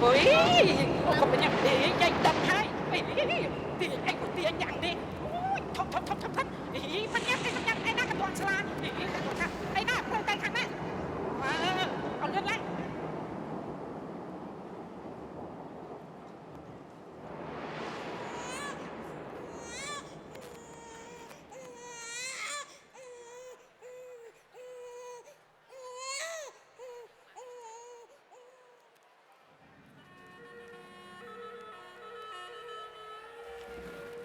ôi không phải nhầm đi dây đâm hai thì anh của tiền nhận đi ôi thọc ýมันยับไอ้หน้ากระดวงสลาอีกระดวงค่ะไอ้หน้าเพื่อนกันข้างหน้าเอาเลือดไล่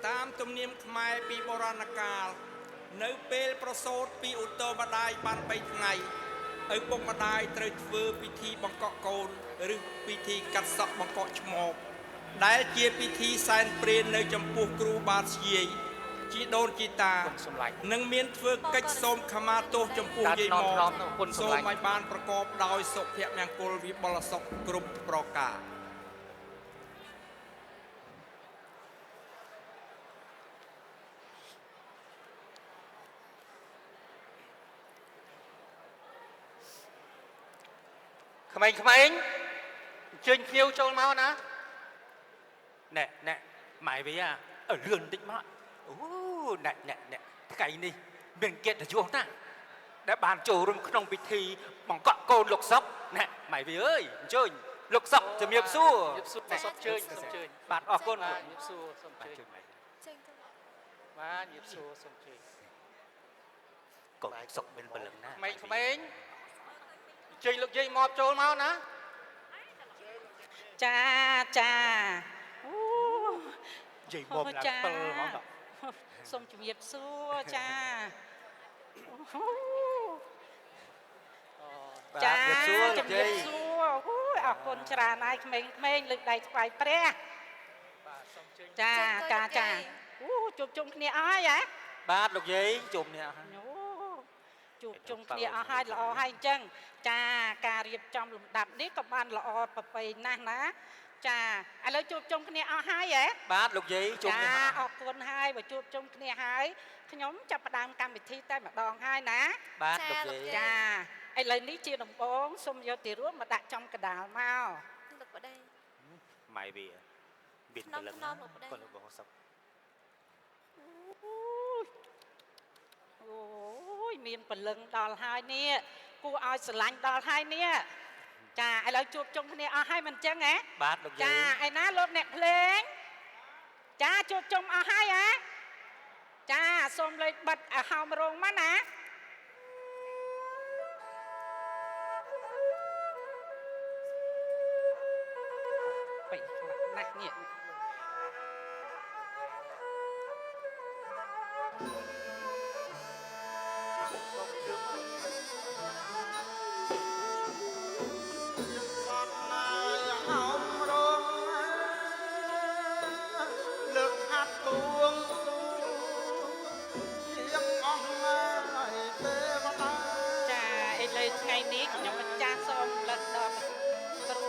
តាមទំនៀមខ្មែរពីបុរាណកាលនៅពេលប្រសូតពីឧត្តមម្ដាយបាន3ថ្ងៃឪពុកម្ដាយត្រូវធ្វើពិធីបង្កក់កូនឬពិធីកាត់សក់បង្កក់ឆ្មោកដែលជាពិធីសែនព្រេននៅចំពោះគ្រូបាធ្យាយជីដូនជីតានឹងមានធ្វើកិច្ចសូមខមាទោសចំពោះយាយមកសូមឲ្យបានប្រកបដោយសុភមង្គលវិបុលសុខគ្រប់ប្រការក្មេងជើញភ្ញៀវចូលមកណាណែម៉ែវាលឿនតិចមកអូណែថ្ងៃនេះមានកិត្តិយសណាស់ដែលបានចូលរួមក្នុងពិធីបង្កក់កូនលោកសុកណែម៉ែវាអើយអញ្ជើញលោកសុកជំរាបសួរសុកជើញបាទអរគុណជំរាបសួរសូមជើញម៉ែចេញទៅបាទជំរាបសួរសូមជើញកូនសុកមានព្រលឹងណាក្មេងជើញលោកយាយមកចូលមកណាចាអូយាយមកឡើង7ហ្មងសូមជំរាបសួរចាចាជំរាបសួរលោកយាយអូយអរគុណច្រើនហើយក្មេងលើកដៃថ្វាយព្រះបាទសូមជើញចាអូជួបជុំគ្នាអស់ហើយហ៎បាទលោកយាយជួបគ្នាអស់ហើយជួបជុំគ្នាអស់ហើយល្អហើយអញ្ចឹងចាការរៀបចំលំដាប់នេះក៏បានល្អប្រពៃណាស់ណាចាឥឡូវជួបជុំគ្នាអស់ហើយហ៎បាទលោកយាយជួបគ្នាអរគុណហើយបើជួបជុំគ្នាហើយខ្ញុំចាប់ផ្ដើមកម្មវិធីតែម្ដងហើយណាបាទលោកយាយចាឥឡូវនេះជាដំបូងសូមយកទីរួមមកដាក់ចំកដាលមកលោកប្តីម៉ៃវាមានព្រលឹងណាប៉ុន្តែបងសុកអូយមានព្រលឹងដល់ហើយនេះគួរឲ្យស្រឡាញ់ដល់ហើយនេះចាឥឡូវជួបជុំគ្នាអស់ហើយមិនអញ្ចឹងហ៎បាទលោកយាយចាឯណាលោកអ្នកភ្លេងចាជួបជុំអស់ហើយហ៎ចាសូមលេខបិទឲ្យហោមរងមកណាបិទណាស់នេះថ្ងៃនេះខ្ញុំម្ចាស់សូមលឹកដល់គ្រូ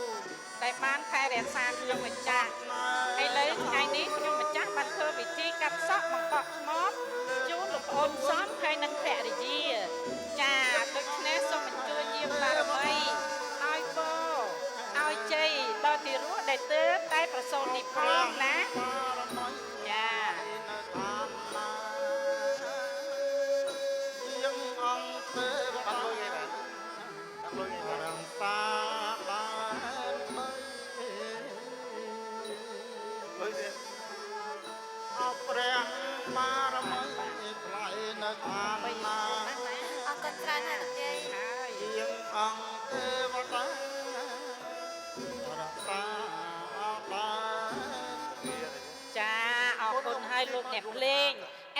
តែបានថែរក្សាខ្ញុំម្ចាស់ឥឡូវថ្ងៃនេះខ្ញុំម្ចាស់បានធ្វើពិធីកាត់សក់បង្កក់ឆ្មបជូនលោកអូនសំហើយនិងភរិយាចាដូច្នេះសូមអញ្ជើញយាមបារមីឲ្យបោឲ្យជ័យដល់ទីរស់ដែលទើបតែប្រសូតនេះផងណាចាព្រះបារមីថ្លៃនៅឋានណាអរគុណច្រើនណាស់លោកយាយជាងអង្គទេវតារក្សាអបចាអរគុណឲ្យលោកអ្នកភ្លេង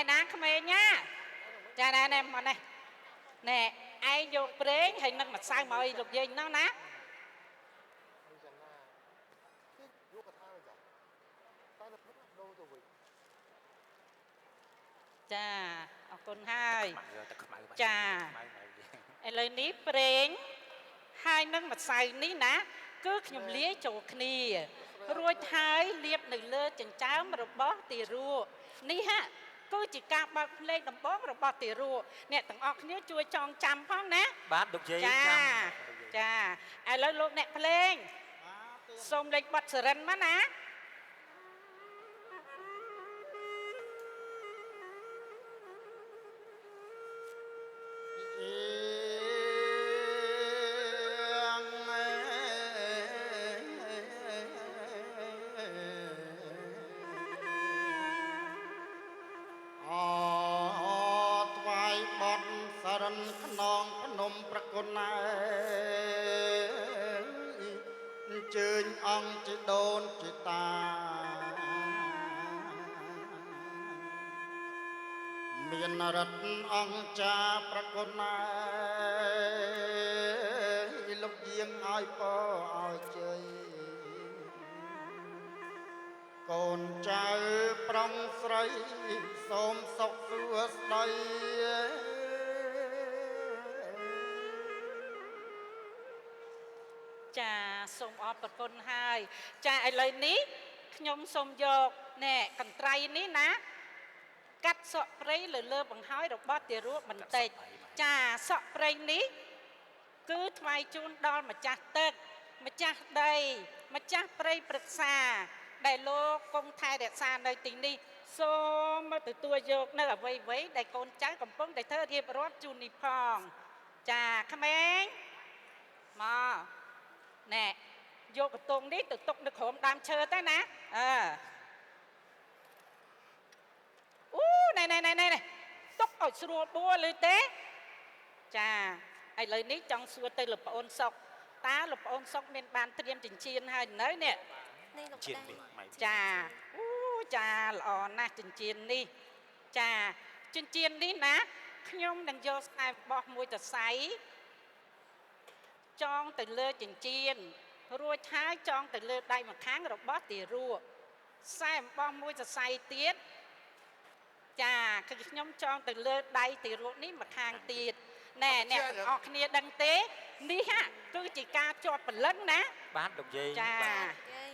ឯណាក្មេងណាចាណែមកនេះណែឯងយកប្រេងហើយនឹងម្សៅមកឲ្យលោកយាយនោះណាចាអរគុណហើយចាឥឡូវនេះប្រេងហើយនឹងម្សៅនេះណាគឺខ្ញុំលាយចូលគ្នារួចហើយលាបនៅលើចិញ្ចើមរបស់ទារកនេះហ่ะគឺជាការបើកភ្លេងដំបងរបស់ទារកអ្នកទាំងអស់គ្នាជួយចងចាំផងណាបាទលោកយាយចាឥឡូវលោកអ្នកភ្លេង សូមលេខបတ်សរិនមកណា អៀងអថ្វាយបន់សរិនខ្នងភ្នំប្រគុណឯអញ្ជើញអង្គជីដូនជីតា មានរដ្ឋអង្គចាប្រគុណណាលោកយាងឲ្យពរឲ្យជ័យកូនចៅប្រុងស្រីសូមសុខសួស្តី ចាសូមអរគុណហើយចាឥឡូវនេះខ្ញុំសូមយកណែកន្ត្រៃនេះណាកាត់សក់ព្រៃលើបង្ហើយរបស់ទារកបន្តិចចាសក់ព្រៃនេះគឺថ្វាយជូនដល់ម្ចាស់ទឹកម្ចាស់ដីម្ចាស់ព្រៃព្រឹក្សាដែលលោកគង់ថែរក្សានៅទីនេះសូមមកទទួលយកនៅអ្វីៗដែលកូនចៅកំពុងតែធ្វើរៀបរាប់ជូននេះផងចាក្មេងមកណែយកកន្ទងនេះទៅទុកនៅក្រោមដើមឈើទៅណាអូណែទុកឲ្យស្រួលបួលឬទេចាឥឡូវនេះចង់សួរទៅលោកប្អូនសុកតើលោកប្អូនសុកមានបានត្រៀមចិញ្ចៀនហើយនៅនេះ នេះលោក ជាតិ ប្តី នេះម៉ៃ ចាអូចាល្អណាស់ចិញ្ចៀននេះចាចិញ្ចៀននេះណាខ្ញុំនឹងយកស្អែកបោះមួយសរសៃចងទៅលើចិញ្ចៀនរួចហើយចងទៅលើដៃម្ខាងរបស់ទារកខ្សែអំបោះមួយសរសៃទៀតចាគឺខ្ញុំចងទៅលើដៃទារកនេះម្ខាងទៀតណែអ្នកទាំងអស់គ្នាដឹងទេនេះគឺជាការជាប់ព្រលឹងណា បាទលោកយាយ ចា យាយ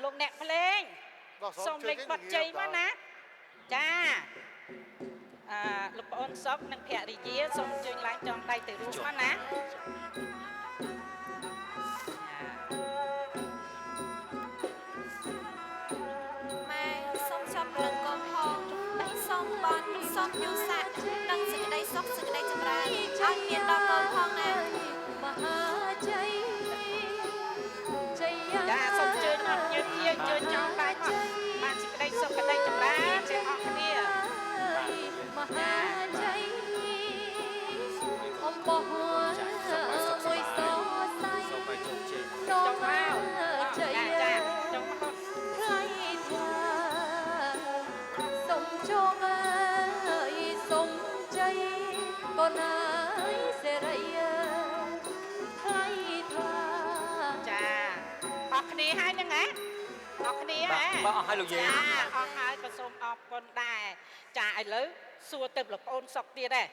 លោកអ្នកភ្លេងសូមលេខបတ်ជ័យមកណាចាលោកប្អូនសុកនិងភរិយាសូមអញ្ជើញឡើងចងដៃទៅរួមមកណា ម៉ែសូមចំលឹងកូនផងសូមបន់សូមយល់សាក់និងសេចក្តីសុខសេចក្តីចម្រើនឲ្យមានដល់កូនផងណា មហាជ័យជ័យ ចាសូមអញ្ជើញមកញើសជាអញ្ជើញចងដៃមកបានសេចក្តីសុខក្តីចម្រើនទាំងអស់គ្នា មហាជ័យអំបោះមួយសោសៃ សូមឲ្យជោគជ័យ នំ ចង់មក ជ័យ ចាចង់មក ថ្លៃថាសុំជោគអើយសុំជ័យកូនអើយសេរីថ្លៃថា ចាអស់គ្នាហើយហ្នឹងណាអស់គ្នាហ៎ បាទអស់ហើយលោកយាយ ចាអស់ហើយក៏សូមអរគុណដែរចាឥឡូវសួរទៅលោកប្អូនសុកទៀតដែរ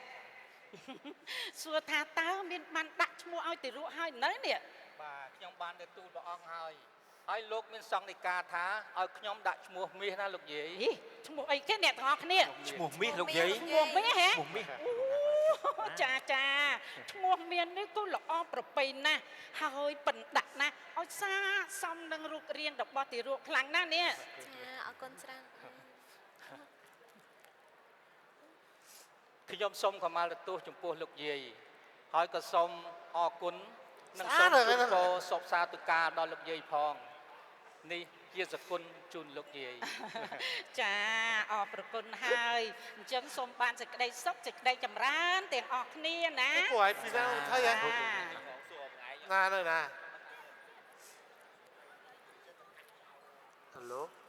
សួរថាតើមានបានដាក់ឈ្មោះឲ្យទារកហើយនៅនេះ បាទខ្ញុំបានទៅទូលព្រះអង្គហើយលោកមានសង្ឃដីកាថាឲ្យខ្ញុំដាក់ឈ្មោះមាសណាលោកយាយ ហីឈ្មោះអីគេអ្នកទាំងអស់គ្នា ឈ្មោះមាសលោកយាយ ឈ្មោះមាសហ៎ ឈ្មោះមាស ចាឈ្មោះមាននេះក៏ល្អប្រពៃណាស់ហើយប៉ិនដាក់ណាស់ឲ្យសាសមនឹងរូបរាងរបស់ទារកខ្លាំងណាស់នេះ ចាអរគុណច្រើន ខ្ញុំសូមខមាលទោសចំពោះលោកយាយហើយក៏សូមអរគុណនិងសូមជូនពរសុខសាធុការដល់លោកយាយផងនេះជាសគុណជូនលោកយាយ ចាអរប្រគុណហើយអញ្ចឹងសូមបានសេចក្តីសុខសេចក្តីចម្រើនទាំងអស់គ្នាណា ពួកឯងពីណាថៃហ៎ ចា ណានៅណាហេឡូ